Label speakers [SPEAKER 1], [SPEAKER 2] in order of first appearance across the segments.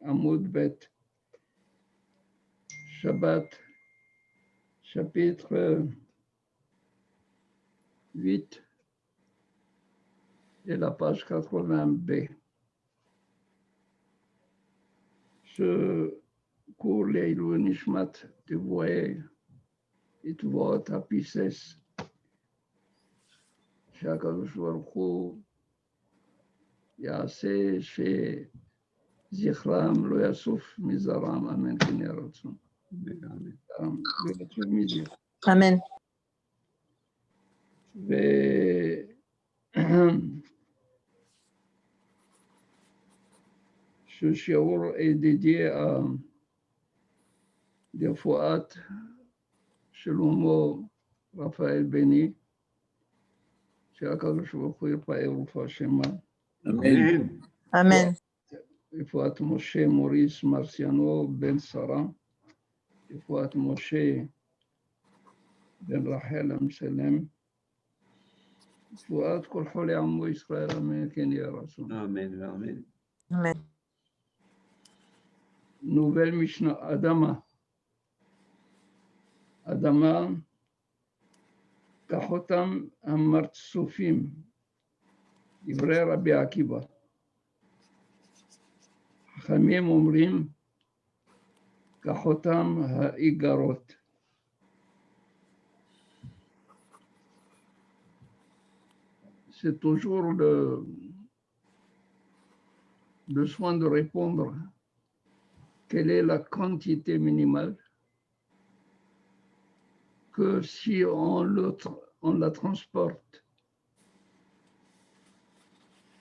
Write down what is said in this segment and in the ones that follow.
[SPEAKER 1] Amoud Bet, Shabbat, chapitre 8 et la page 80b. Ce cours Leilou Nishmat Tevoué et Tevouot Apises, שהקדוש ברוך הוא יעשה שזכרם לא יסוף מזרם, אמן כן יהי רצון.
[SPEAKER 2] Amen.
[SPEAKER 1] Ce shiur est dédié à Fouad Shlomo Raphaël Beni, שהקדוש ברוך הוא ירפא רפואה שלמה.
[SPEAKER 3] אמן.
[SPEAKER 2] Amen.
[SPEAKER 1] רפואת משה מוריס מרסיאנו בן שרה, רפואת משה בן רחל המשלם, רפואת כל חולי עמו ישראל, אמן כן יהי רצון.
[SPEAKER 3] אמן ואמן.
[SPEAKER 2] Amen.
[SPEAKER 1] Nouvelle Mishnah, Adama. Adama, Kachotam Amartsufim, Ivrei Rabbi Akiva. חכמים אומרים, כחותם האיגרות. C'est toujours le soin de répondre quelle est la quantité minimale que si on la transporte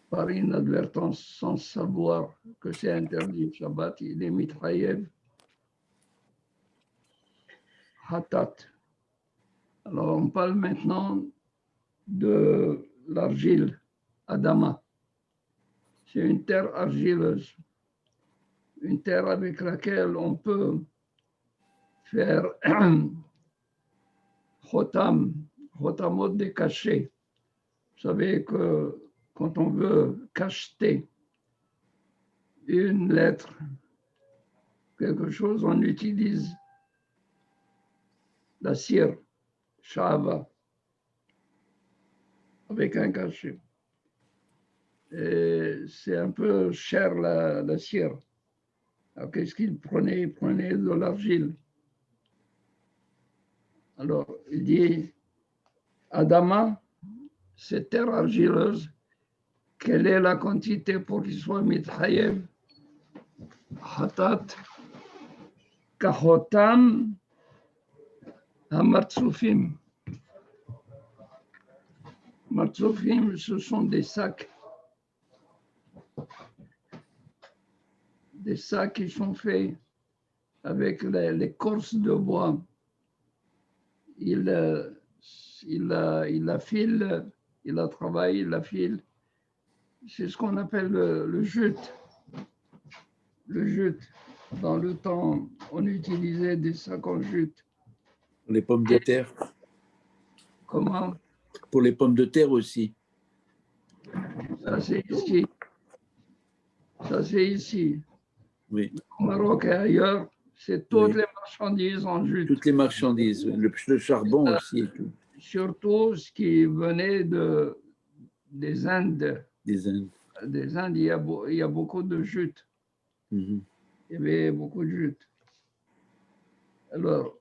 [SPEAKER 1] par inadvertance sans savoir que c'est interdit Shabbat, il est mitraïev, hatat. Alors on parle maintenant de l'argile, Adama. C'est une terre argileuse, une terre avec laquelle on peut faire chotamot de cachet. Vous savez que quand on veut cacheter une lettre, quelque chose, on utilise la cire, shava, avec un cachet. Et c'est un peu cher la cire. Alors qu'est-ce qu'il prenait? Il prenait de l'argile. Alors il dit, Adama, cette terre argileuse, quelle est la quantité pour qu'il soit mithayev? Hatat, kachotam, hamartsufim. Martsufim, ce sont des sacs qui sont faits avec l'écorce de bois. Il la file, il la travaille, il la file. C'est ce qu'on appelle le jute. Le jute. Dans le temps, on utilisait des sacs en jute.
[SPEAKER 3] Pour les pommes de terre.
[SPEAKER 1] Comment?
[SPEAKER 3] Pour les pommes de terre aussi.
[SPEAKER 1] Ça, c'est ici. Ça, c'est ici.
[SPEAKER 3] Oui.
[SPEAKER 1] Au Maroc et ailleurs, c'est toutes les marchandises en jute.
[SPEAKER 3] Toutes les marchandises, le charbon aussi et tout.
[SPEAKER 1] Surtout ce qui venait des Indes.
[SPEAKER 3] Des Indes.
[SPEAKER 1] Des Indes, il y a beaucoup de jute.
[SPEAKER 3] Mhm.
[SPEAKER 1] Il y avait beaucoup de jute. Alors,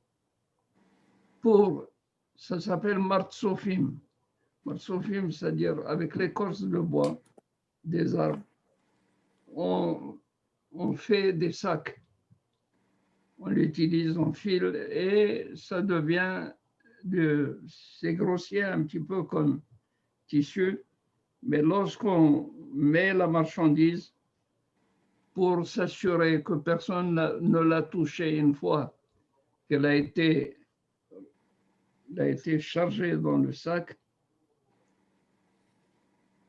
[SPEAKER 1] ça s'appelle martsofim. Martsofim, c'est-à-dire avec l'écorce de bois des arbres, on fait des sacs. On l'utilise en fil et ça devient, c'est grossier un petit peu comme tissu, mais lorsqu'on met la marchandise pour s'assurer que personne ne l'a touchée une fois qu'elle a été chargée dans le sac,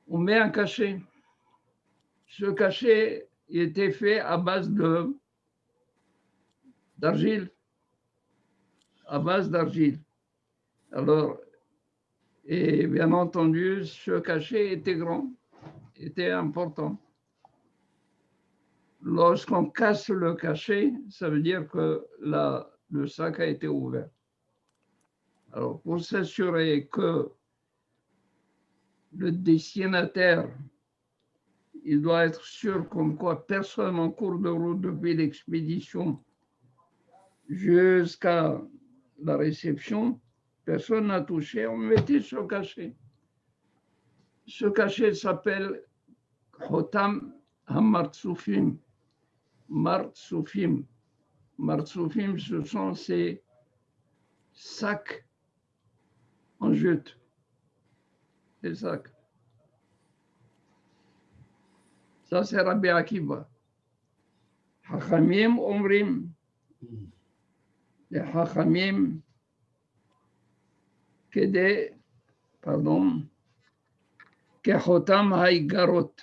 [SPEAKER 1] on met un cachet. Ce cachet était fait à base d'argile. À base d'argile. Alors, et bien entendu, ce cachet était grand, était important. lorsqu'on casse le cachet, ça veut dire que le sac a été ouvert. Alors, pour s'assurer que le destinataire, il doit être sûr comme quoi personne en cours de route depuis l'expédition jusqu'à la réception, personne n'a touché, on mettait ce cachet. Ce cachet s'appelle Khotam HaMartsufim. Martsufim. Martsufim, ce sont ces sacs en jute. Ces sacs. Ça, c'est Rabbi Akiva. Hachamim Omrim. Les Hachamim, Kechotam Haïgarot.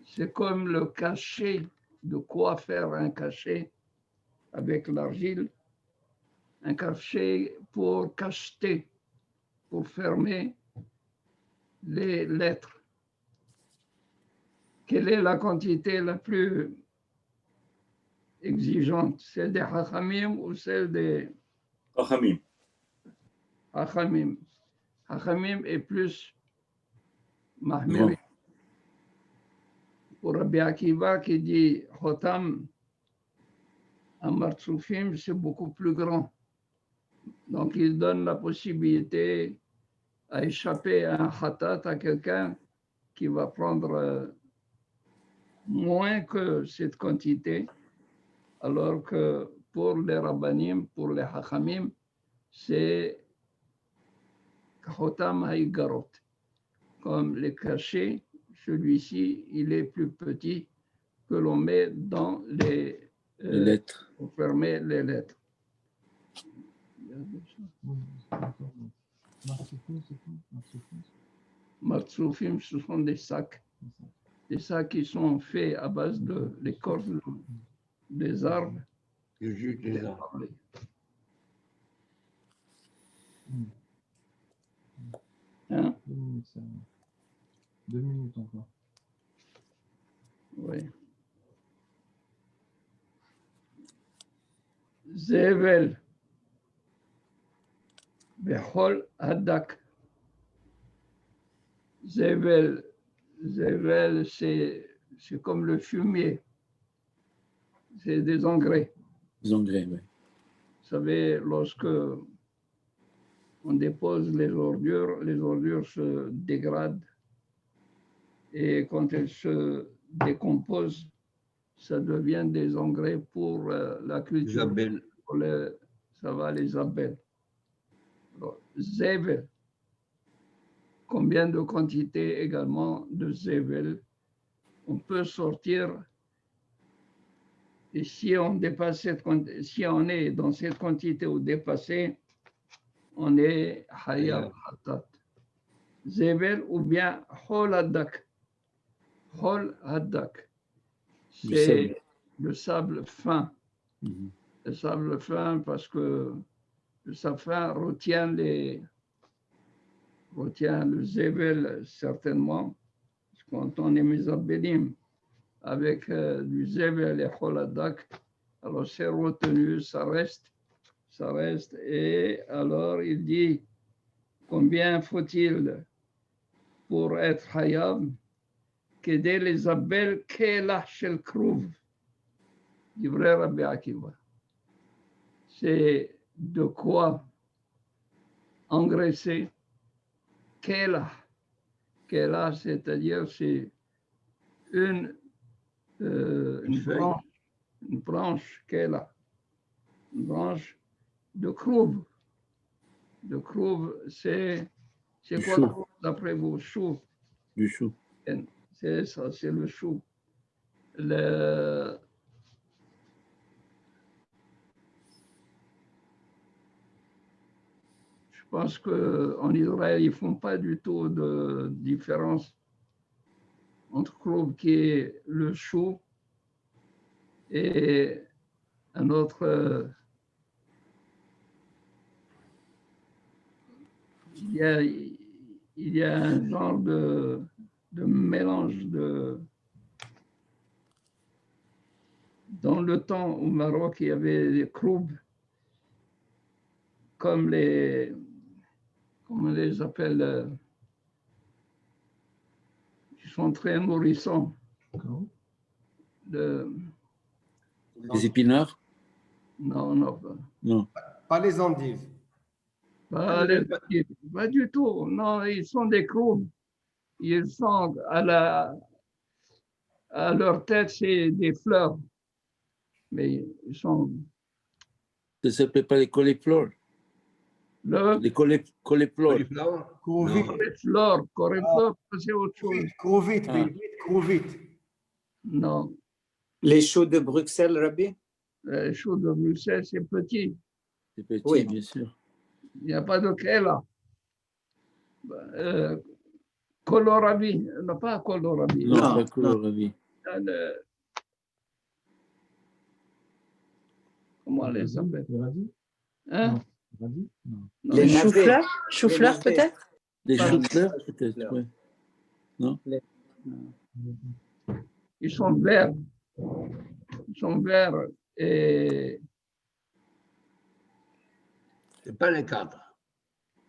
[SPEAKER 1] C'est comme le cachet, de quoi faire un cachet avec l'argile, un cachet pour cacheter, pour fermer les lettres. Quelle est la quantité la plus exigeante, celle des Hachamim ou celle des
[SPEAKER 4] Chachamim.
[SPEAKER 1] Hachamim? Hachamim est plus mahmiri. Pour Rabbi Akiva qui dit Khotam HaMartsufim, c'est beaucoup plus grand. Donc il donne la possibilité à échapper à un khatat, à quelqu'un qui va prendre moins que cette quantité, alors que pour les rabbanim, pour les hachamim, c'est Khotam Haïgarot. Comme les cachets, celui-ci, il est plus petit que l'on met dans les
[SPEAKER 3] lettres.
[SPEAKER 1] Pour fermer les lettres. Martsufim, ce sont des sacs. Des sacs qui sont faits à base de l'écorce des arbres.
[SPEAKER 5] Le jus des arbres.
[SPEAKER 1] Hein?
[SPEAKER 6] 2 minutes encore.
[SPEAKER 1] Oui. Zevel. Bechol Hadak. Zevel. Zevel, c'est comme le fumier. C'est des engrais.
[SPEAKER 3] Des engrais, oui.
[SPEAKER 1] Vous savez, lorsque on dépose les ordures se dégradent. Et quand elles se décomposent, ça devient des engrais pour la culture.
[SPEAKER 5] Les abeilles.
[SPEAKER 1] Ça va les abeilles. Alors, Zevel. Combien de quantité également de Zevel on peut sortir? Et si on dépasse si on est dans cette quantité ou dépassé, on est Hayab Hatat. Zevel ou bien Hol Hadak. Hol Hadak. C'est le sable fin. Le sable fin parce que le sable fin retient le Zevel certainement. Quand on est Mizabélim avec du Zevel et Hol Hadak, alors c'est retenu, ça reste. Et alors il dit combien faut-il pour être Hayab? Qu'aider les abeilles Kelah Shel Kruv, du vrai Rabbi Akiva. C'est de quoi engraisser Kelah. Kelah, c'est-à-dire c'est une branche Kelah, une branche de Kruv. De Kruv, c'est quoi
[SPEAKER 3] chou.
[SPEAKER 1] d'après vous? Chou.
[SPEAKER 3] Du chou.
[SPEAKER 1] C'est ça, c'est le chou. Je pense qu'en Israël, ils ne font pas du tout de différence entre Kruv qui est le chou et un autre. Il y a un genre de mélange de Dans le temps au Maroc, il y avait des kroubs comme les, comment on les appelle, qui sont très nourrissants.
[SPEAKER 3] Les épinards?
[SPEAKER 1] Non, non,
[SPEAKER 3] Non.
[SPEAKER 4] Pas les endives.
[SPEAKER 1] pas du tout. Non, ils sont des kroubs. Ils sont à leur tête, c'est des fleurs. Mais ils sont
[SPEAKER 3] Ça ne s'appelait pas les cauliflores. Les cauliflores.
[SPEAKER 5] Cauliflower.
[SPEAKER 4] Crouvite.
[SPEAKER 1] Coriflore, c'est autre chose.
[SPEAKER 4] Crouvite.
[SPEAKER 3] Ah.
[SPEAKER 4] Crouvite.
[SPEAKER 1] Non,
[SPEAKER 6] Les choux de Bruxelles, Rabbi?
[SPEAKER 1] les choux de Bruxelles, c'est petit.
[SPEAKER 3] C'est petit,
[SPEAKER 6] Oui.
[SPEAKER 3] bien sûr.
[SPEAKER 1] Il n'y a pas de kéla. Kohlrabi, non pas kohlrabi.
[SPEAKER 3] Non,
[SPEAKER 6] Non,
[SPEAKER 3] pas kohlrabi.
[SPEAKER 1] Comment on les appelle? Hein? Non.
[SPEAKER 6] Les navets.
[SPEAKER 2] Chou-fleur? Chou-fleur
[SPEAKER 6] navets.
[SPEAKER 2] peut-être?
[SPEAKER 3] Les
[SPEAKER 6] Non,
[SPEAKER 3] choux-fleurs,
[SPEAKER 6] les
[SPEAKER 3] peut-être,
[SPEAKER 6] choux-fleurs.
[SPEAKER 3] ouais. Non?
[SPEAKER 1] Ils sont verts. Ils sont verts et
[SPEAKER 5] C'est pas les cadres.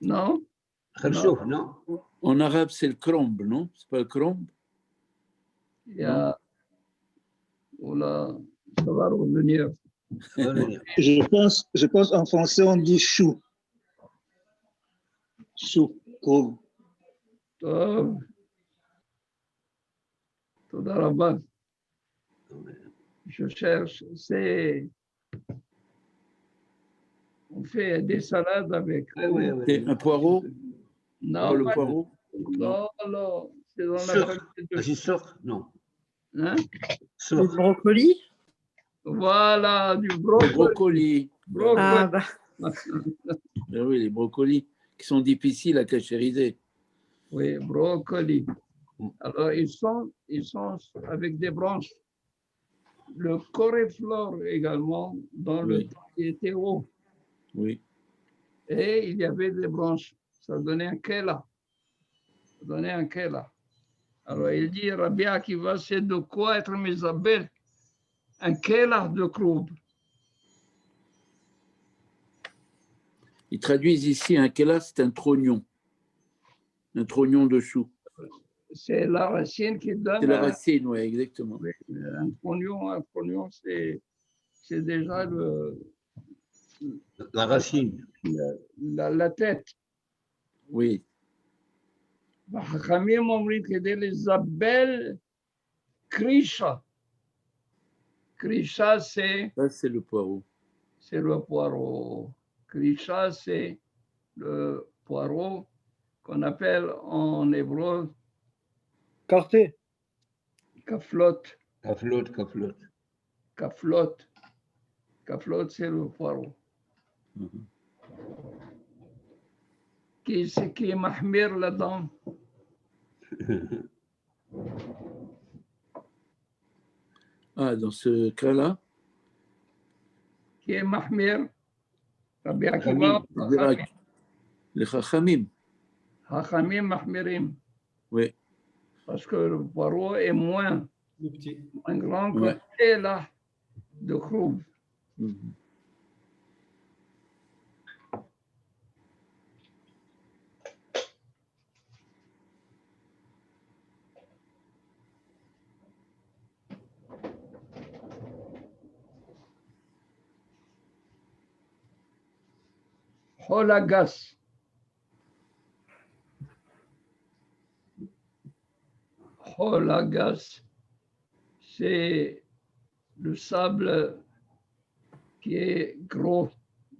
[SPEAKER 1] non,
[SPEAKER 5] Kharchouf, non?
[SPEAKER 3] En arabe, c'est le crombe, non? C'est pas le crombe?
[SPEAKER 1] il y a. Oula, ça va revenir.
[SPEAKER 5] Ça va venir.
[SPEAKER 7] Je pense en français, on dit chou. Chou, crouve.
[SPEAKER 1] Toda Rabba. Je cherche, c'est. On fait des salades avec.
[SPEAKER 5] Oui.
[SPEAKER 3] C'est un poireau?
[SPEAKER 1] Non,
[SPEAKER 3] Le
[SPEAKER 1] pas-
[SPEAKER 3] poireau?
[SPEAKER 1] non, non, c'est dans la
[SPEAKER 5] Sucre.
[SPEAKER 1] famille de.
[SPEAKER 5] Ah, c'est sûr? Non.
[SPEAKER 1] Hein?
[SPEAKER 2] Le
[SPEAKER 5] Sûr.
[SPEAKER 2] brocoli?
[SPEAKER 1] Voilà, du
[SPEAKER 3] Les
[SPEAKER 1] brocoli.
[SPEAKER 3] brocolis.
[SPEAKER 1] Brocoli.
[SPEAKER 2] Ah, bah.
[SPEAKER 3] Ben oui, les brocolis qui sont difficiles à cachériser.
[SPEAKER 1] Oui, brocoli. Alors, ils sont avec des branches. Le coriflore également, dans le
[SPEAKER 3] Oui.
[SPEAKER 1] temps, il était haut.
[SPEAKER 3] Oui.
[SPEAKER 1] Et il y avait des branches. Ça donnait un kéla. Ça donnait un kéla. Alors, il dit, Rabbi Akiva, c'est de quoi être Misabel? Un kéla de kroub.
[SPEAKER 3] Ils traduisent ici un kéla, c'est un trognon. Un trognon de chou.
[SPEAKER 1] C'est la racine qui donne
[SPEAKER 3] C'est la racine, oui, exactement.
[SPEAKER 1] oui, un trognon, c'est déjà
[SPEAKER 5] La racine.
[SPEAKER 1] la tête.
[SPEAKER 3] Oui.
[SPEAKER 1] Chachamim אומרים כדי לזבל קרישה. קרישה
[SPEAKER 3] Ça, c'est le poireau.
[SPEAKER 1] c'est le poireau. Krisha, c'est le poireau qu'on appelle en hébreu
[SPEAKER 7] Carté.
[SPEAKER 1] kaflot.
[SPEAKER 5] Kaflot.
[SPEAKER 1] Kaflot. Kaflot, c'est le poireau.
[SPEAKER 3] Mhm.
[SPEAKER 1] Qui est mahmir là-dedans?
[SPEAKER 3] Ah, dans ce cas-là,
[SPEAKER 1] Qui est mahmir? Rabbi Akiva,
[SPEAKER 3] les chachamim.
[SPEAKER 1] Hachamim mahmirim.
[SPEAKER 3] Oui.
[SPEAKER 1] Parce que le poireau est moins
[SPEAKER 4] Le petit.
[SPEAKER 1] grand
[SPEAKER 3] Ouais.
[SPEAKER 1] que là de kroub.
[SPEAKER 3] Mhm.
[SPEAKER 1] Holagas. Holagas, c'est le sable qui est gros,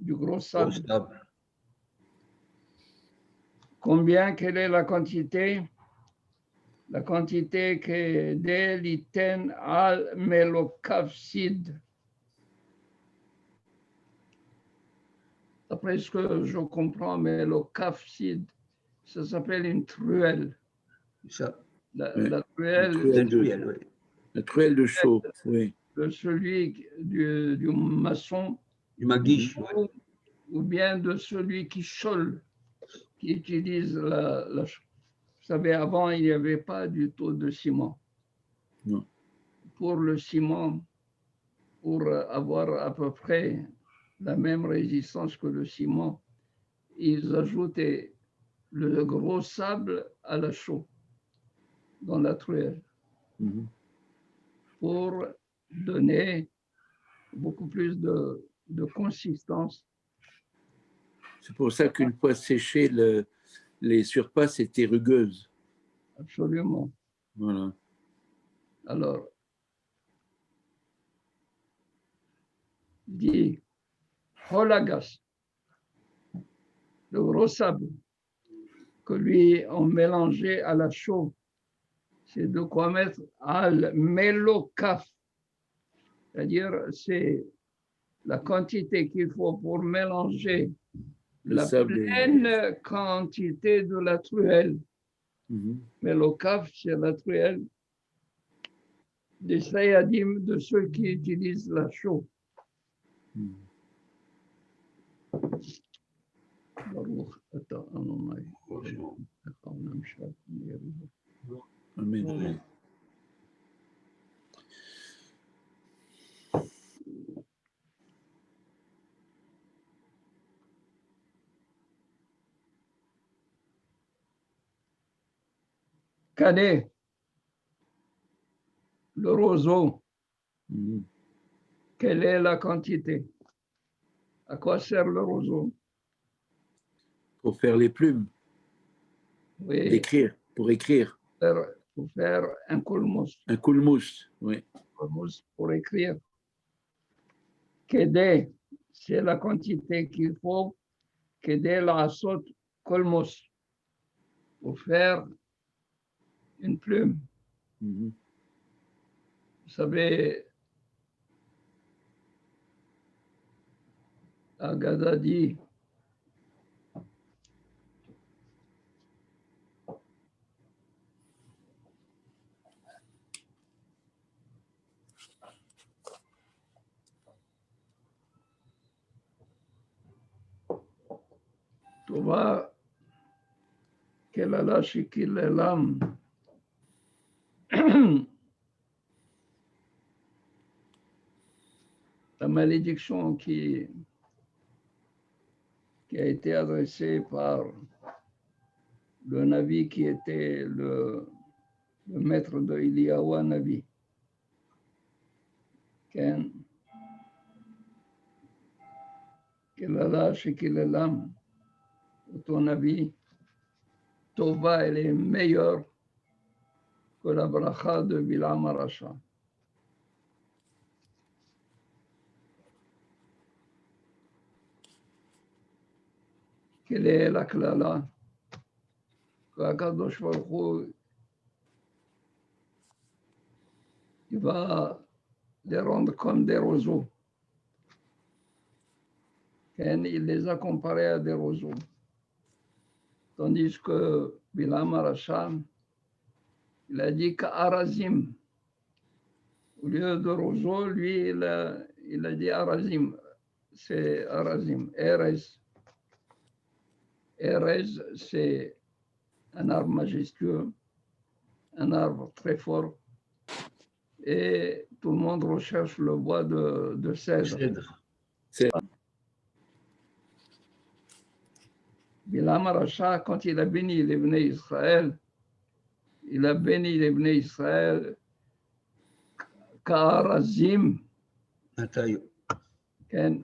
[SPEAKER 1] du gros
[SPEAKER 5] Au
[SPEAKER 1] sable.
[SPEAKER 5] stable.
[SPEAKER 1] Combien, quelle est la quantité? La quantité que d'eliten al melokafsid. D'après ce que je comprends, melokafsid, ça s'appelle une truelle.
[SPEAKER 5] Ça.
[SPEAKER 1] La truelle,
[SPEAKER 3] Truelle.
[SPEAKER 5] Oui.
[SPEAKER 3] La truelle de chaux, oui.
[SPEAKER 1] de celui du maçon
[SPEAKER 5] Du magiche. Ouais.
[SPEAKER 1] ou bien de celui qui chole, qui utilise la. Vous savez, avant, il n'y avait pas du tout de ciment.
[SPEAKER 3] Non.
[SPEAKER 1] Pour le ciment, pour avoir à peu près la même résistance que le ciment, ils ajoutaient le gros sable à la chaux dans la truelle
[SPEAKER 3] Mhm.
[SPEAKER 1] pour donner beaucoup plus de consistance.
[SPEAKER 3] C'est pour ça qu'une fois séchées, les surfaces étaient rugueuses.
[SPEAKER 1] Absolument.
[SPEAKER 3] Voilà.
[SPEAKER 1] Alors, il dit Holagas, le gros sable que lui ont mélangé à la chaux, c'est de quoi mettre al melokaf, c'est-à-dire c'est la quantité qu'il faut pour mélanger
[SPEAKER 3] Le
[SPEAKER 1] la
[SPEAKER 3] sable.
[SPEAKER 1] pleine quantité de la truelle.
[SPEAKER 3] Mhm.
[SPEAKER 1] Melokaf, c'est la truelle des sayadim, de ceux qui utilisent la chaux.
[SPEAKER 3] Mhm.
[SPEAKER 1] Baruch atah Adonai.
[SPEAKER 5] Franchement.
[SPEAKER 3] Amen.
[SPEAKER 1] Cadet, le roseau,
[SPEAKER 3] Mhm.
[SPEAKER 1] quelle est la quantité? À quoi sert le roseau?
[SPEAKER 3] Pour faire les plumes,
[SPEAKER 1] Oui,
[SPEAKER 3] d'écrire, pour écrire.
[SPEAKER 1] pour faire un colmos,
[SPEAKER 3] Un coulmousse, oui.
[SPEAKER 1] pour écrire. Cadet, c'est la quantité qu'il faut. Cadet la asot colmos, pour faire une plume.
[SPEAKER 3] Mhm.
[SPEAKER 1] Vous savez, Agada dit Tova Kelala Shikil Elam. La malédiction qui a été adressée par le Navi qui était le maître de Eliyahu Navi. Ken Kelala Shekil Elam, ton avis, Tova, elle est meilleure que la bracha de Bilam Arasha. Quelle est la klala? Que Akadosh Baruch Hu, il va les rendre comme des roseaux. Ken, il les a comparés à des roseaux. Tandis que Bilam Arasha, il a dit qu'Arazim, au lieu de roseau, lui, il a dit Arazim. C'est Arazim. Erez. Erez, c'est un arbre majestueux, un arbre très fort. Et tout le monde recherche le bois de cèdre.
[SPEAKER 5] Cèdre.
[SPEAKER 1] Bilam Arasha, quand il a béni les Bnei Israël, il a béni les Bnei Israël Ka'arazim.
[SPEAKER 5] Matayo.
[SPEAKER 1] Ken.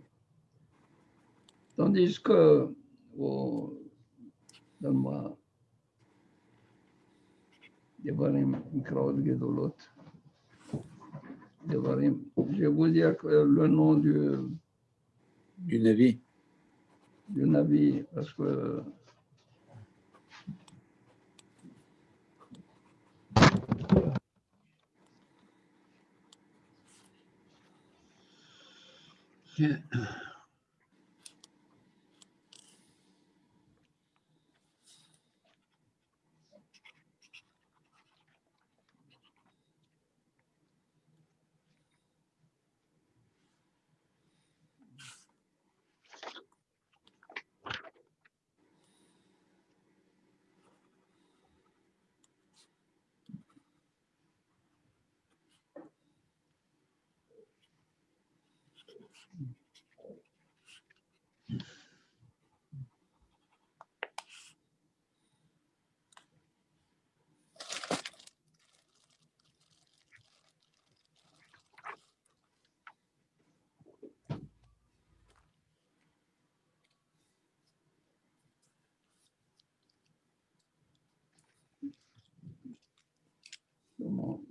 [SPEAKER 1] Tandis que, oh, donne-moi, Devarim, Mikraot Gedolot, Devarim, je vais vous dire que le nom
[SPEAKER 3] Du Navi.
[SPEAKER 1] du Navi, parce que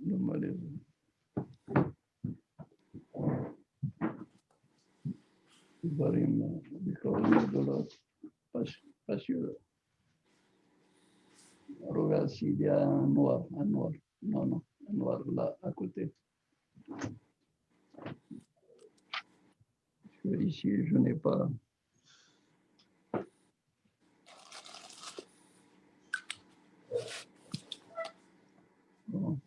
[SPEAKER 1] le malaise. Barim, $, pas sûr. Regarde s'il y a un noir. Non, non, un noir là, à côté. Parce que ici, je n'ai pas. Bon.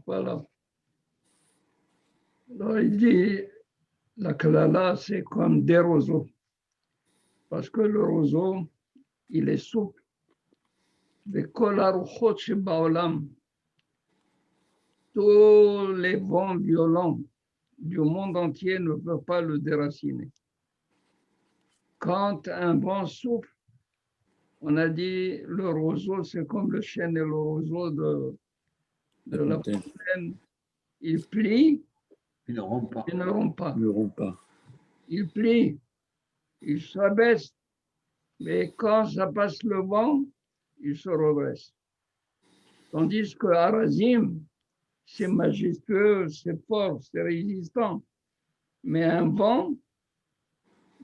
[SPEAKER 1] Voilà. Alors, il dit, la klala, c'est comme des roseaux. Parce que le roseau, il est souple. Tous les vents violents du monde entier ne peuvent pas le déraciner. Quand un vent souffle, on a dit le roseau, c'est comme le chêne et le roseau de la fontaine. Il plie,
[SPEAKER 5] Ils ne rompent pas.
[SPEAKER 1] il ne rompt pas.
[SPEAKER 3] Ne rompt pas.
[SPEAKER 1] Il plie, il s'abaisse, mais quand ça passe le vent, il se redresse. Tandis que Harazim, c'est majestueux, c'est fort, c'est résistant. Mais un vent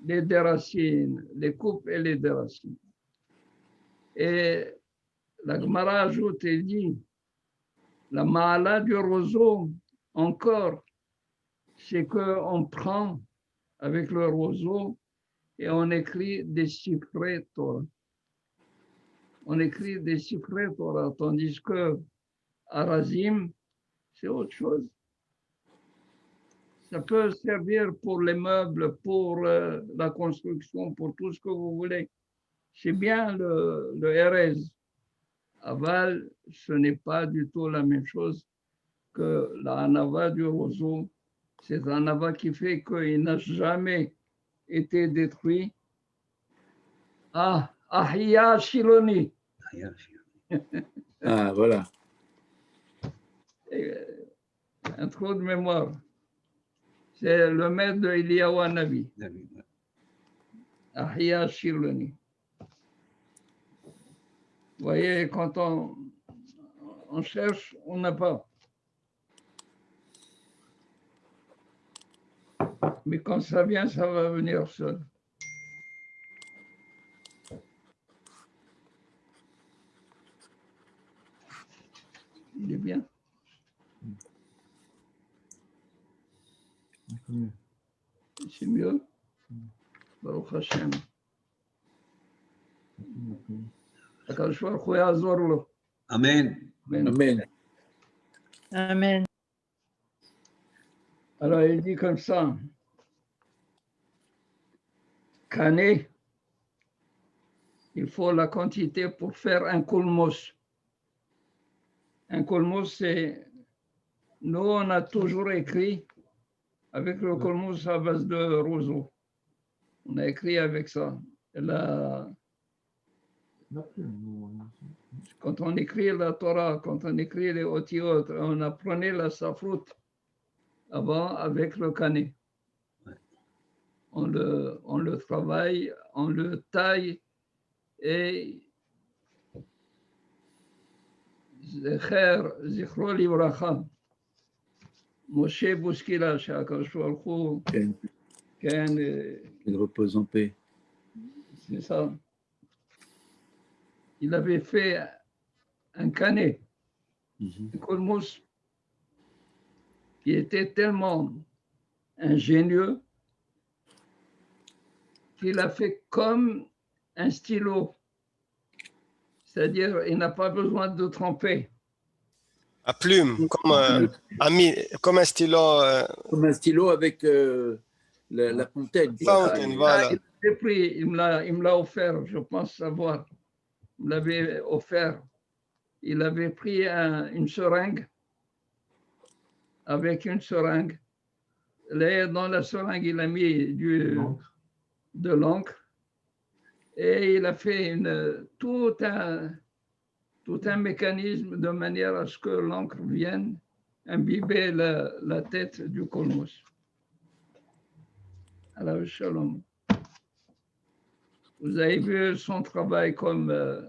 [SPEAKER 1] les déracine, les coupe et les déracine. Et la Gemara ajoute et dit, la ma'ala du roseau, encore, c'est qu'on prend avec le roseau et on écrit des chiffrés Torah. On écrit des chiffrés Torah, tandis que Harazim, c'est autre chose. Ça peut servir pour les meubles, pour la construction, pour tout ce que vous voulez. C'est bien le Erez. Aval, ce n'est pas du tout la même chose que la Hanava du roseau. C'est un Hanava qui fait qu'il n'a jamais été détruit. Ah, Ahia Shiloni.
[SPEAKER 3] Ah, voilà.
[SPEAKER 1] Un trou de mémoire. C'est le maître de Eliyahu Hanavi. Ahia Shiloni. Vous voyez, quand on cherche, on n'a pas. Mais quand ça vient, ça va venir seul. Il est bien. C'est mieux. Baruch Hashem.
[SPEAKER 5] Amen.
[SPEAKER 1] Amen.
[SPEAKER 3] Amen.
[SPEAKER 2] Amen.
[SPEAKER 1] Alors, il dit comme ça, Cané, il faut la quantité pour faire un kolmos. Un kolmos, c'est, nous, on a toujours écrit avec le kolmos à base de roseau. On a écrit avec ça. Et là, quand on écrit la Torah, quand on écrit les otiot, on apprenait la safroute avant avec le cané. On le travaille, on le taille et Zecher, Zichro Livracha, Moshe Bouskila, שהקדוש ברוך הוא,
[SPEAKER 3] כן,
[SPEAKER 1] כן,
[SPEAKER 3] qu'il repose en paix.
[SPEAKER 1] c'est ça. Il avait fait un canet, un kolmos, qui était tellement ingénieux qu'il a fait comme un stylo. C'est-à-dire, il n'a pas besoin de tremper.
[SPEAKER 8] À plume, comme un stylo.
[SPEAKER 3] Comme un stylo avec la fontaine.
[SPEAKER 8] Fountain, voilà.
[SPEAKER 1] Il me l'a offert, je pense savoir. Il me l'avait offert. Il avait pris une seringue, avec une seringue. Là, dans la seringue, il a mis de l'encre et il a fait tout un mécanisme de manière à ce que l'encre vienne imbiber la tête du kolmos. Alors, shalom. Vous avez vu son travail comme
[SPEAKER 3] Les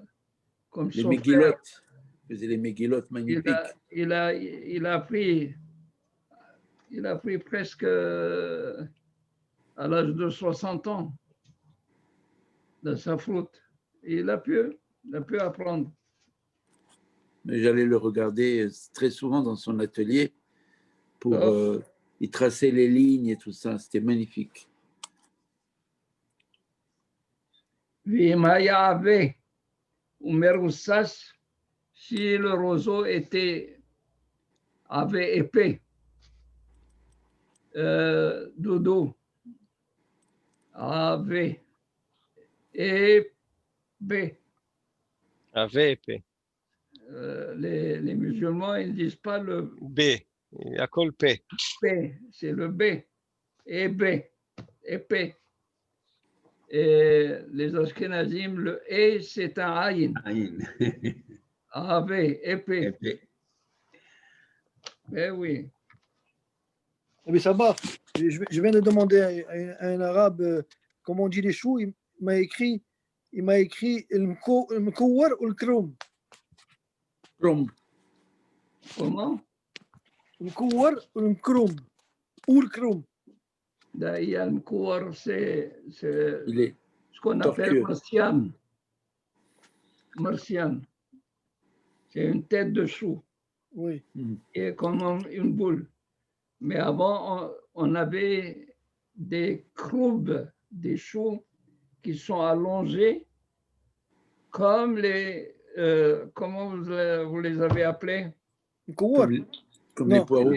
[SPEAKER 1] son
[SPEAKER 3] mégillotes. Il faisait les mégillotes
[SPEAKER 1] frère.
[SPEAKER 3] magnifiques.
[SPEAKER 1] Il a pris presque à l'âge de 60 ans de sa fruite. Et il a pu apprendre.
[SPEAKER 3] Mais j'allais le regarder très souvent dans son atelier pour y tracer les lignes et tout ça. C'était magnifique.
[SPEAKER 1] ואם היה עבה ומרוסס, si le roseau avait épais, dodo, avait épais.
[SPEAKER 8] AVP.
[SPEAKER 1] Les musulmans, ils ne disent pas le
[SPEAKER 8] B. À col P.
[SPEAKER 1] P, c'est le B. Épais, épais. Et les Ashkenazim, le E, c'est un Aïn.
[SPEAKER 5] Aïn.
[SPEAKER 1] Ave, épais.
[SPEAKER 5] Épais.
[SPEAKER 1] Eh oui.
[SPEAKER 7] Mais ça va. Je viens de demander à un arabe comment on dit les choux. Il m'a écrit le mkouar ou le kroum.
[SPEAKER 1] Comment?
[SPEAKER 7] Le mkouar ou le kroum. Ou le kroum.
[SPEAKER 1] D'ailleurs, le mkouar, c'est
[SPEAKER 3] Ce
[SPEAKER 1] qu'on appelle martian. Martian. C'est une tête de chou.
[SPEAKER 7] Oui.
[SPEAKER 1] Et comme une boule. Mais avant, on avait des croubes, des choux qui sont allongés comme les... comment vous les avez appelés?
[SPEAKER 7] Mkouar.
[SPEAKER 3] Comme les poireaux.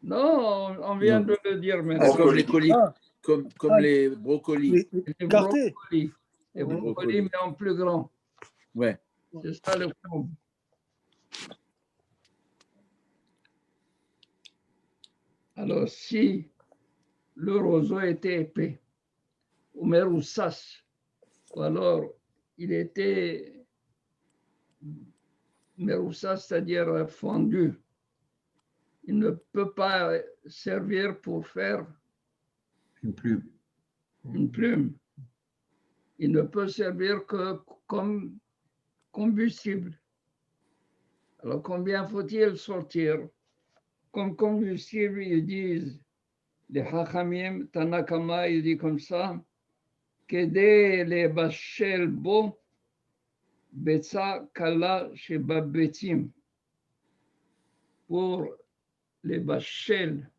[SPEAKER 1] Non, on vient de le dire maintenant.
[SPEAKER 3] Comme les colis,
[SPEAKER 7] Ah.
[SPEAKER 3] comme les brocolis.
[SPEAKER 1] Les
[SPEAKER 7] Carté.
[SPEAKER 1] brocolis. Les brocolis, mais en plus grand.
[SPEAKER 3] Ouais.
[SPEAKER 1] C'est ça le croube. Alors, si le roseau était épais, ou meroussas, ou alors il était meroussas, c'est-à-dire fondu, il ne peut pas servir pour faire
[SPEAKER 5] Une plume.
[SPEAKER 1] une plume. Il ne peut servir que comme combustible. Alors, combien faut-il sortir? Comme combustible, ils disent, les Hachamim, Tanakama, il dit comme ça, Kede le bashel bo, betsa kala shebabetim. Pour les bashel,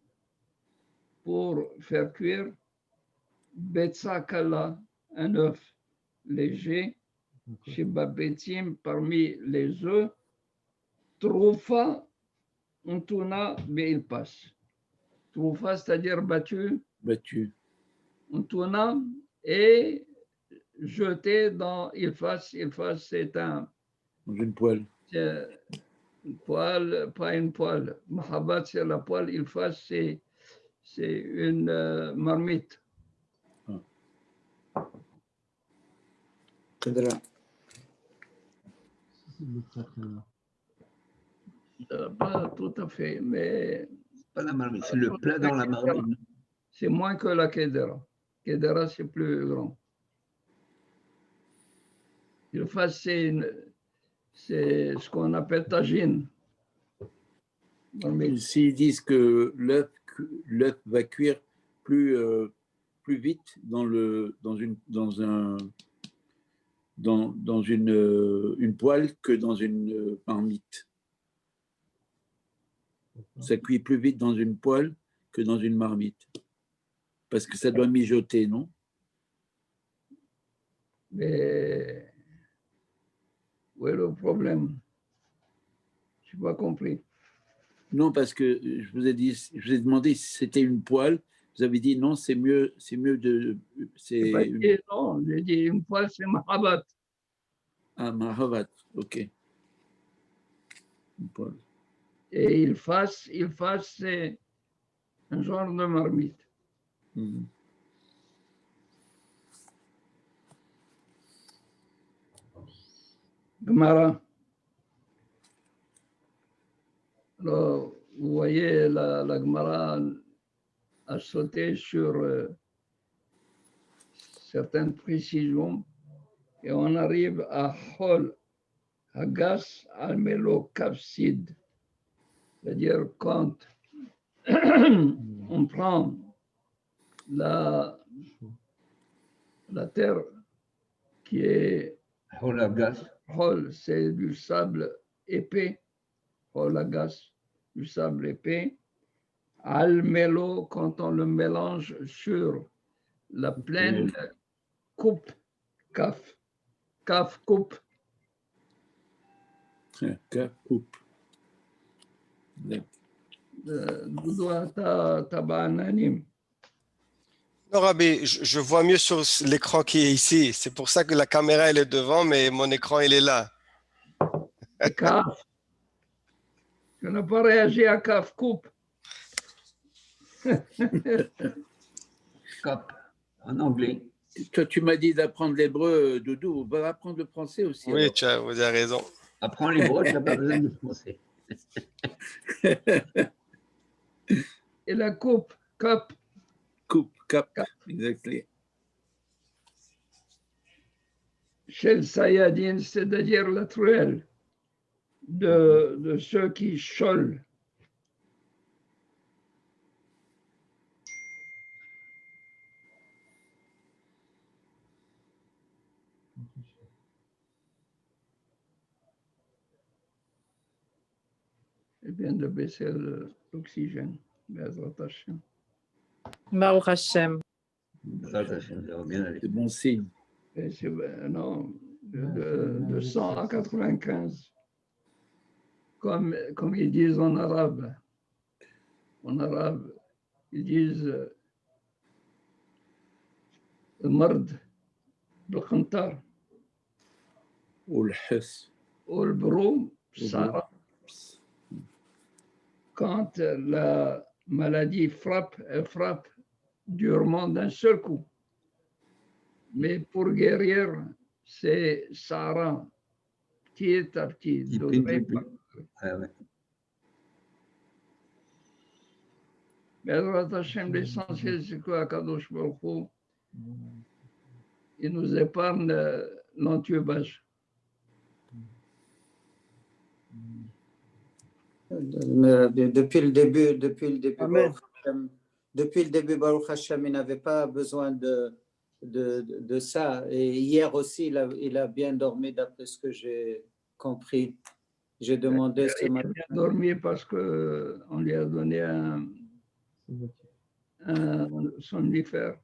[SPEAKER 1] pour faire cuire, betsa kala, un œuf léger, shebabetim, parmi les œufs, troufa Untuna, mais il passe. Troufa, c'est-à-dire battu,
[SPEAKER 3] battu.
[SPEAKER 1] Untuna, et jeté dans Ilfas. Ilfas, c'est un
[SPEAKER 3] Dans une poêle.
[SPEAKER 1] poêle, pas une poêle. Mahabat, c'est la poêle. Ilfas, c'est une marmite.
[SPEAKER 6] Qidra.
[SPEAKER 1] Pas tout à fait, mais
[SPEAKER 5] Pas la marmite, c'est le plat dans la marmite.
[SPEAKER 1] c'est moins que la Kedera. Kedera, c'est plus grand. Ilfas, c'est ce qu'on appelle tagine. Marmite.
[SPEAKER 3] S'ils disent que l'œuf va cuire plus vite dans une poêle que dans une marmite. Ça cuit plus vite dans une poêle que dans une marmite. Parce que ça doit mijoter, non?
[SPEAKER 1] Mais où est le problème? Je n'ai pas compris.
[SPEAKER 3] Non, parce que je vous ai demandé si c'était une poêle. Vous avez dit non, c'est mieux de.
[SPEAKER 1] J'ai pas dit non, j'ai dit une poêle, c'est mahabat.
[SPEAKER 3] Ah, mahavat, ok. Une poêle.
[SPEAKER 1] Et ilfas, c'est un genre de marmite.
[SPEAKER 3] Mhm.
[SPEAKER 1] Gemara. Alors, vous voyez, la Gemara a sauté sur certaines précisions et on arrive à Hol, Hagas, Almelo, Kapsid. C'est-à-dire quand on prend la terre qui est Hol, c'est du sable épais, Hol Hagas, du sable épais. Almelo, quand on le mélange sur la pleine coupe, kaf coupe.
[SPEAKER 3] Coupe.
[SPEAKER 8] Non, Rabbi, je vois mieux sur l'écran qui est ici. C'est pour ça que la caméra elle est devant, mais mon écran il est là.
[SPEAKER 1] Kaf. Je n'ai pas réagi à kaf coupe.
[SPEAKER 5] Cap, en anglais.
[SPEAKER 3] Toi, tu m'as dit d'apprendre l'hébreu, Doudou. Va apprendre le français aussi.
[SPEAKER 8] Oui,
[SPEAKER 3] alors.
[SPEAKER 8] vous avez raison.
[SPEAKER 5] Apprends les mots, tu n'as pas besoin de français.
[SPEAKER 1] Et la coupe, cup.
[SPEAKER 3] Coupe, cap, exactement.
[SPEAKER 1] Chez le Sayadine, c'est-à-dire la truelle de ceux qui cholent. Je viens de baisser l'oxygène.
[SPEAKER 2] Baruch Hashem.
[SPEAKER 5] Ça, ça va bien aller.
[SPEAKER 3] C'est bon signe.
[SPEAKER 1] Et non, de 100 à 95, comme ils disent en arabe. En arabe, ils disent le mard, le khantar,
[SPEAKER 3] Ou le hess.
[SPEAKER 1] ou le broum, Sarah. Quand la maladie frappe, elle frappe durement d'un seul coup. Mais pour guérir, c'est Sarah, petit à petit. Mais l'essentiel, c'est quoi, Kadosh Baruch Hu, il nous épargne l'entubage.
[SPEAKER 6] Depuis le début,
[SPEAKER 7] Amen.
[SPEAKER 6] depuis le début, Baruch Hashem, il n'avait pas besoin de ça. Et hier aussi, il a bien dormi d'après ce que j'ai compris. J'ai demandé ce matin.
[SPEAKER 1] Il a bien dormi parce qu'on lui a donné un somnifère.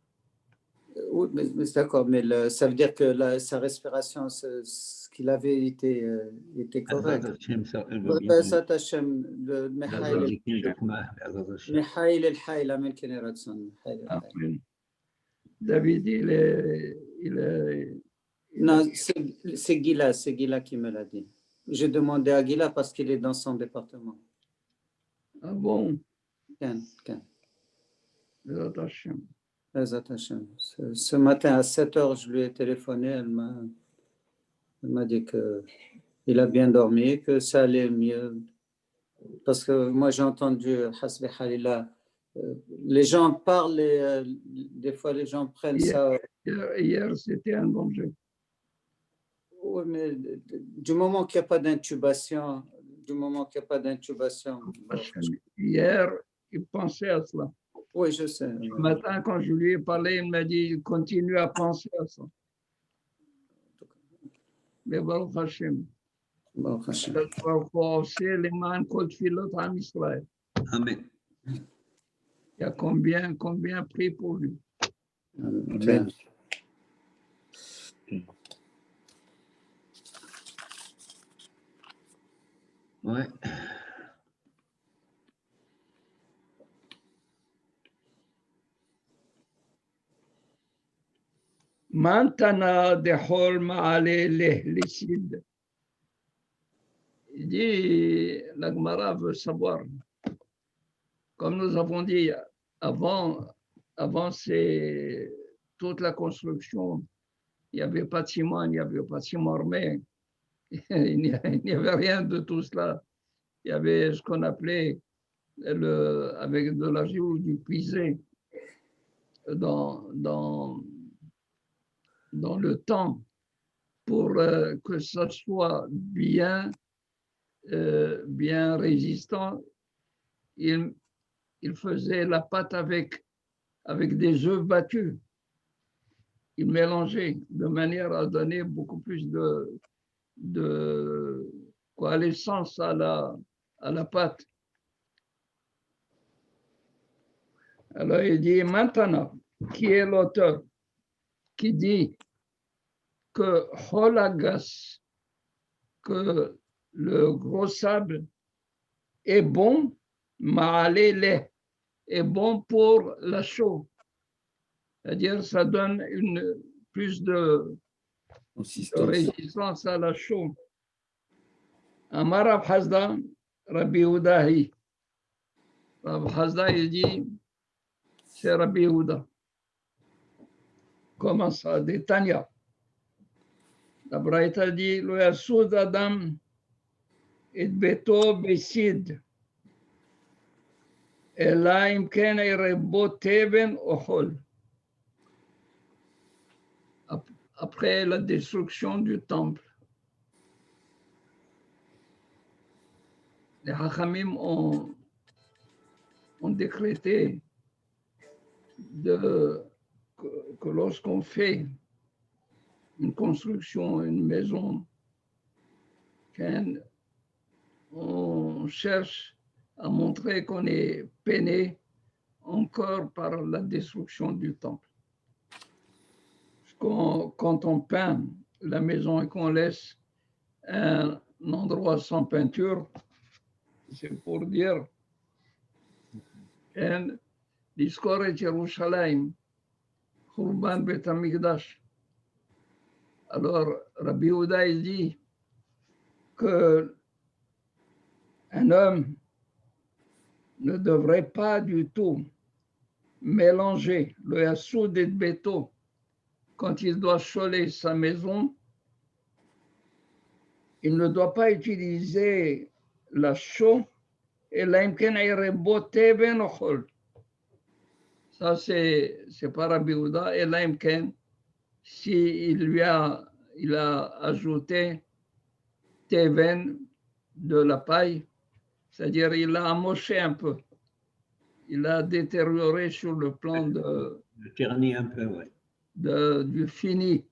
[SPEAKER 6] Oui, mais c'est d'accord, mais ça veut dire que sa respiration, ce qu'il avait était correct.
[SPEAKER 5] Bezrat Hashem, ça, elle va bien.
[SPEAKER 6] Bezrat Hashem, le
[SPEAKER 5] Bezrat Zikil Chokma, Bezrat Hashem.
[SPEAKER 6] Mihail el-Hayl, Amen Keneratson, Mihail el-Hayl.
[SPEAKER 1] Amen. David, il est
[SPEAKER 6] Non, c'est Gila qui me l'a dit. J'ai demandé à Gila parce qu'il est dans son département.
[SPEAKER 1] ah bon,
[SPEAKER 6] Ken, Ken.
[SPEAKER 1] Bezrat Hashem.
[SPEAKER 6] Bezrat Hashem. Ce matin à 7h, je lui ai téléphoné, elle m'a dit qu'il a bien dormi, que ça allait mieux. Parce que moi, j'ai entendu Hasbi Halillah. Les gens parlent et des fois, les gens prennent ça.
[SPEAKER 1] Hier, c'était un danger.
[SPEAKER 6] Oui, mais du moment qu'il n'y a pas d'intubation,
[SPEAKER 1] Hier, il pensait à cela.
[SPEAKER 6] Oui, je sais.
[SPEAKER 1] Ce matin, quand je lui ai parlé, il m'a dit continue à penser à ça. Mais Baruch Hashem.
[SPEAKER 6] Baruch Hashem.
[SPEAKER 5] Amen.
[SPEAKER 1] Il y a combien pris pour lui.
[SPEAKER 6] Amen.
[SPEAKER 5] Ouais.
[SPEAKER 1] Mantana de Hol Maale Lecid. Il dit, la Gemara veut savoir, comme nous avons dit avant c'est toute la construction, il n'y avait pas de ciment, il n'y avait pas de ciment armé, il n'y avait rien de tout cela. Il y avait ce qu'on appelait avec de l'argile du puisé dans le temps pour que ça soit bien résistant. Il faisait la pâte avec des œufs battus. Il mélangeait de manière à donner beaucoup plus de l'essence à la pâte. Alors il dit maintenant, qui est l'auteur qui dit que Holagas, que le gros sable est bon, Ma'alele, est bon pour la chaux. C'est-à-dire ça donne plus de résistance à la chaux. Amar Rav Hazda, Rabbi Yehudahi. Rav Hazda, il dit, c'est Rabbi Yehuda. Comment ça? Des Tanya. La Braïta dit, Lo yasoud Adam et beto besid. Ela im ken erebo teven ochol. Après la destruction du temple, les Hachamim ont décrété que lorsqu'on fait une construction, une maison, on cherche à montrer qu'on est peiné encore par la destruction du temple. Quand on peint la maison et qu'on laisse un endroit sans peinture, c'est pour dire l'Iskor et Yerushalayim, Khurban Bet Hamikdash. Alors, Rabbi Yehuda, il dit que un homme ne devrait pas du tout mélanger le Yassoud et le Beto quand il doit choler sa maison. Il ne doit pas utiliser la chaux et l'imken ayrebo teven ochol. Ça, c'est pas Rabbi Yehuda. Et l'imken, si il a ajouté teven de la paille, c'est-à-dire il a amoché un peu. Il a détérioré sur le plan
[SPEAKER 5] Le terni un peu, ouais.
[SPEAKER 1] du fini.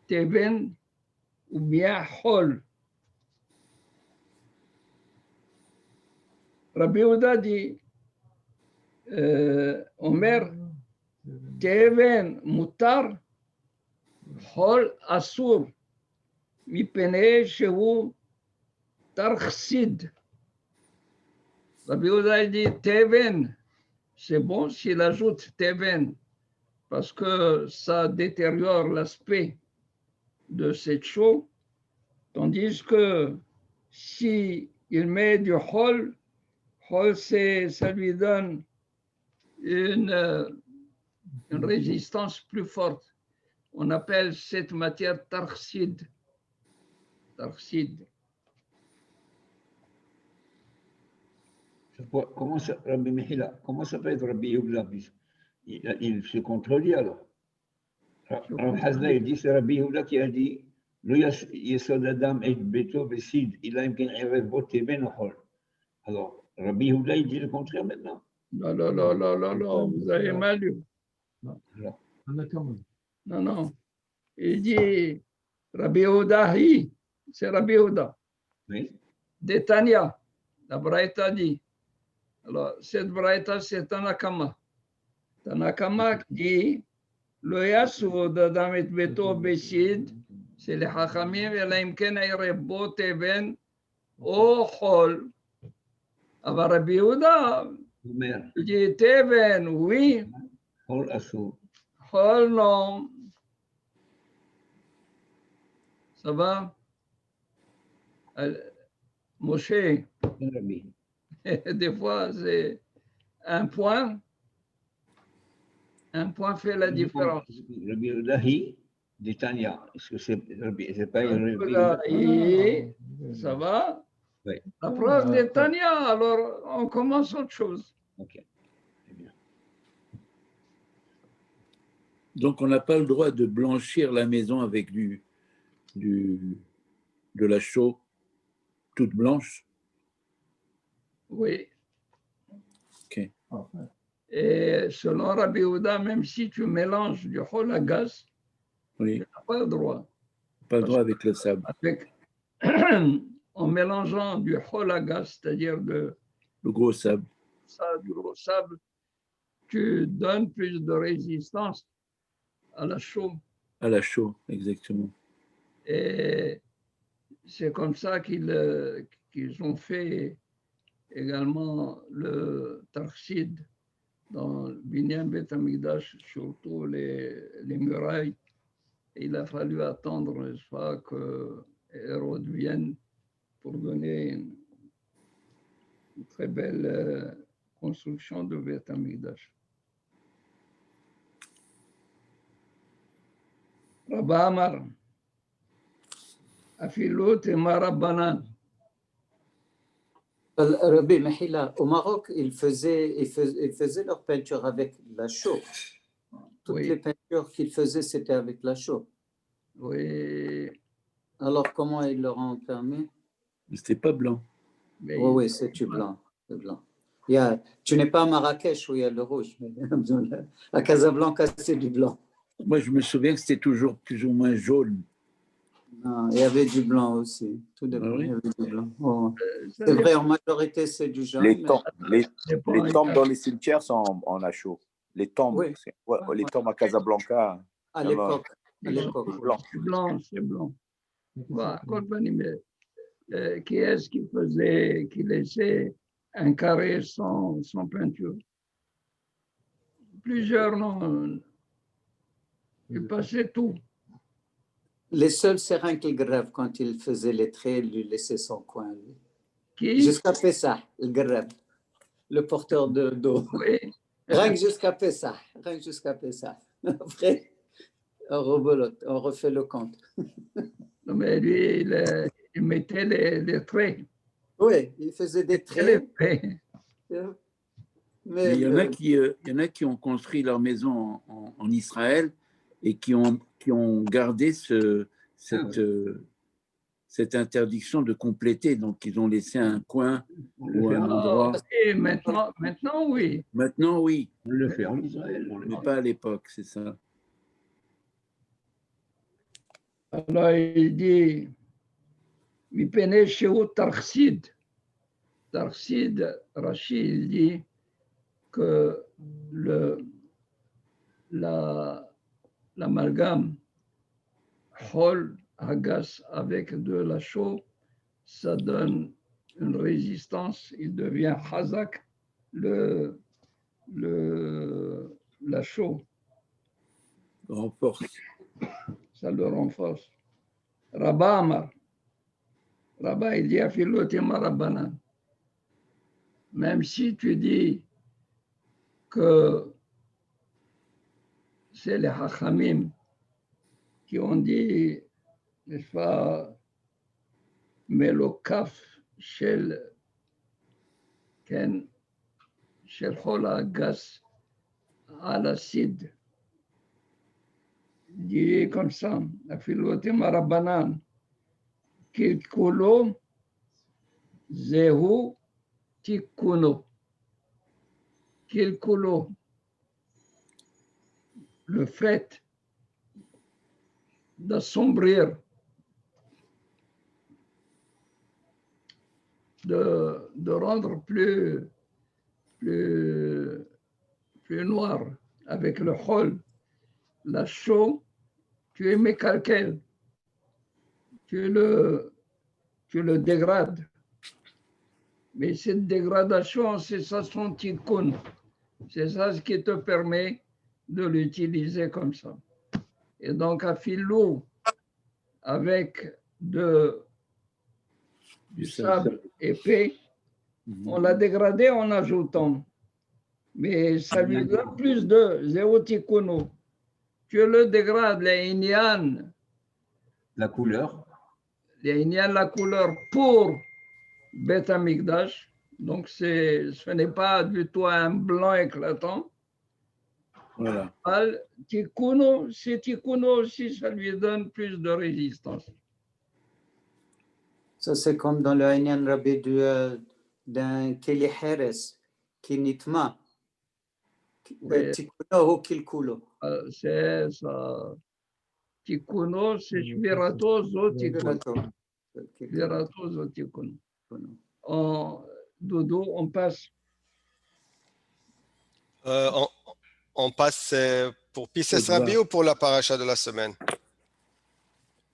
[SPEAKER 1] Teven ou bien hol. Rabbi Yehuda dit, Omer, תאבן מותר, חול אסור, מפני שהוא תרחסיד. Rabbi Yehuda dit Teven, c'est bon s'il ajoute Teven, parce que ça détériore l'aspect de cette chaux, tandis que si il met du Hol, ça lui donne une résistance plus forte. On appelle cette matière tarxide. Tarxide.
[SPEAKER 5] Comment ça, Rabbi Mehila, comment ça peut être Rabbi Yehuda? Il se contredit alors. Rabbi Hazda, il dit c'est Rabbi Yehuda qui a dit Lo yesod adam et beto besid, il a imkin erev bot teben ochol. Alors, Rabbi Yehuda, il dit le contraire maintenant.
[SPEAKER 1] Non, vous avez mal lu. Non. Il dit Rabbi Yehuda, c'est Rabbi Yehuda.
[SPEAKER 5] Oui.
[SPEAKER 1] Détania, la Braïta dit. Alors, cette Braïta, c'est Tanakama. Tanakama dit Lo yasud adam et beto besid, c'est les Chachamim, et la imken erev bot teben ochol. Aber Rabbi Yehuda, il dit Teven, oui.
[SPEAKER 5] Hol asur.
[SPEAKER 1] Hol, non. Ça va? Moshe, des fois, c'est un point fait la différence.
[SPEAKER 5] Rabbi Yehuda, D'Itania. Est-ce que c'est pas
[SPEAKER 1] ça va?
[SPEAKER 5] Oui.
[SPEAKER 1] La preuve d'Itania, alors on commence autre chose.
[SPEAKER 5] Ok. Très bien.
[SPEAKER 3] Donc, on n'a pas le droit de blanchir la maison avec de la chaux toute blanche.
[SPEAKER 1] Oui.
[SPEAKER 3] Ok.
[SPEAKER 1] Et selon Rabbi Yehuda, même si tu mélanges du hol à gaz,
[SPEAKER 3] Oui.
[SPEAKER 1] tu n'as pas le droit.
[SPEAKER 3] Pas le droit avec le sable.
[SPEAKER 1] En mélangeant du hol à gaz, c'est-à-dire
[SPEAKER 3] le gros sable,
[SPEAKER 1] du gros sable, tu donnes plus de résistance à la chaux.
[SPEAKER 3] À la chaux, exactement.
[SPEAKER 1] Et c'est comme ça qu'ils ont fait également le tarxide dans Binyan Bet Hamikdash, surtout les murailles. Et il a fallu attendre, n'est-ce pas, que Hérode vienne pour donner une très belle construction de Bet Hamikdash. Rabba Amar, Afilot et Marabanan.
[SPEAKER 6] Rabbi Mehila, au Maroc, ils faisaient leur peinture avec la chaux. Toutes les peintures qu'ils faisaient, c'était avec la chaux.
[SPEAKER 1] Oui.
[SPEAKER 6] Alors, comment ils leur ont permis?
[SPEAKER 3] C'était pas blanc.
[SPEAKER 6] Oui, c'est du blanc. Tu n'es pas à Marrakech où il y a le rouge. À Casablanca, c'est du blanc.
[SPEAKER 3] Moi, je me souviens que c'était toujours plus ou moins jaune.
[SPEAKER 6] Non, il y avait du blanc aussi. Tout dépend, il y avait du blanc. Oh. C'est vrai, en majorité, c'est du jaune.
[SPEAKER 9] Les tombes dans les cimetières sont en chaux. Les tombes,
[SPEAKER 6] oui.
[SPEAKER 9] Les tombes à Casablanca.
[SPEAKER 6] À l'époque.
[SPEAKER 1] C'est blanc. Voilà, qui est-ce qui laissait un carré sans peinture? Plusieurs, non. Il passait tout.
[SPEAKER 6] Les seuls sérins qui grèvent quand il faisait les traits, lui laissait son coin.
[SPEAKER 1] Qui?
[SPEAKER 6] Jusqu'à Pessah, il grève. Le porteur d'eau.
[SPEAKER 1] Oui.
[SPEAKER 6] Rien que jusqu'à Pessah. Après, on refait le compte.
[SPEAKER 1] Non, mais lui, il mettait les traits.
[SPEAKER 6] Oui, il faisait des traits.
[SPEAKER 3] Mais il y en a qui ont construit leur maison en Israël et qui ont gardé cette interdiction de compléter. Donc, ils ont laissé un coin ou un endroit.
[SPEAKER 1] Et maintenant, oui.
[SPEAKER 3] Maintenant, oui.
[SPEAKER 5] On le fait en Israël.
[SPEAKER 3] Mais pas à l'époque, c'est ça.
[SPEAKER 1] Alors, il dit Mipene Shehu Tarxid. Tarxid, Rachid, il dit que l'amalgame Hol, Hagas avec de la chaux, ça donne une résistance, il devient Hazak, la chaux.
[SPEAKER 3] Renforce.
[SPEAKER 1] Ça le renforce. Rabba Amar. Rabba, il dit Afilotima Rabbanan. Même si tu dis que c'est les Hachamim qui ont dit, n'est-ce pas, Melokaf Shel Ken Shel Chola Gas à l'acide. Dit comme ça, Afilotima Rabbanan. Kilkulo Zehu Tikuno. Kilkulo. Le fait d'assombrir, de rendre plus noir avec le hol, la chaux, tu es mécalquel, tu le dégrades. Mais cette dégradation, c'est ça son tikkun. C'est ça ce qui te permet de l'utiliser comme ça. Et donc, à filou, avec du sable épais, on l'a dégradé en ajoutant. Mais ça lui donne plus de zéotikuno. Tu le dégrades, les inyan.
[SPEAKER 5] La couleur.
[SPEAKER 1] Les inyan, la couleur pour Bet Amikdash. Donc, ce n'est pas du tout un blanc éclatant.
[SPEAKER 3] Voilà.
[SPEAKER 1] Tikuno, c'est Tikuno aussi, ça lui donne plus de résistance.
[SPEAKER 6] Ça, c'est comme dans le Haïnian Rabbi d'un Keli Heres, qui nitma. Tikuno ou Kilkulo.
[SPEAKER 1] C'est ça. Tikuno, c'est Shvirato zo Tikuno. Shvirato zo Tikuno. Dodo, on passe.
[SPEAKER 8] On passe pour Pisces Rabbi ou pour la paracha de la semaine?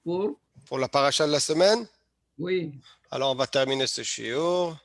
[SPEAKER 1] Pour
[SPEAKER 8] la paracha de la semaine?
[SPEAKER 1] Oui.
[SPEAKER 8] Alors, on va terminer ce shiur.